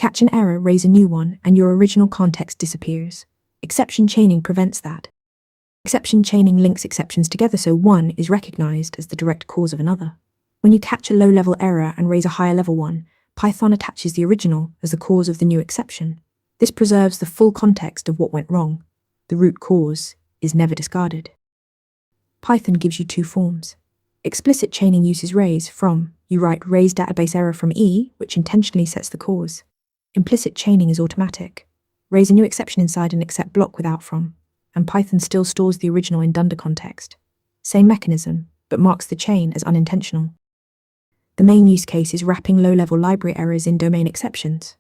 Catch an error, raise a new one, and your original context disappears. Exception chaining prevents that. Exception chaining links exceptions together so one is recognized as the direct cause of another. When you catch a low-level error and raise a higher-level one, Python attaches the original as the cause of the new exception. This preserves the full context of what went wrong. The root cause is never discarded. Python gives you two forms. Explicit chaining uses raise from. You write raise database error from E, which intentionally sets the cause. Implicit chaining is automatic. Raise a new exception inside an except block without from, and Python still stores the original in dunder context. Same mechanism, but marks the chain as unintentional. The main use case is wrapping low-level library errors in domain exceptions.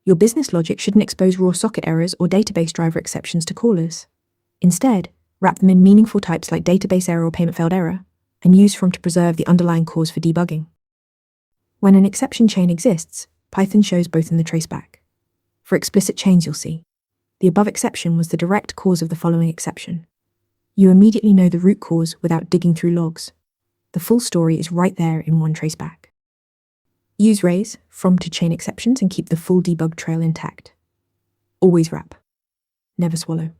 Your business logic shouldn't expose raw socket errors or database driver exceptions to callers. Instead, wrap them in meaningful types like database error or payment failed error, and use from to preserve the underlying cause for debugging. When an exception chain exists, Python shows both in the traceback. For explicit chains, you'll see the above exception was the direct cause of the following exception. You immediately know the root cause without digging through logs. The full story is right there in one traceback. Use raise from to chain exceptions and keep the full debug trail intact. Always wrap. Never swallow.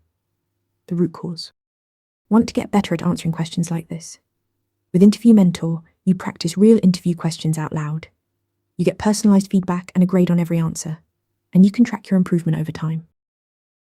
The root cause. Want to get better at answering questions like this? With Interview Mentor, you practice real interview questions out loud. You get personalized feedback and a grade on every answer, and you can track your improvement over time.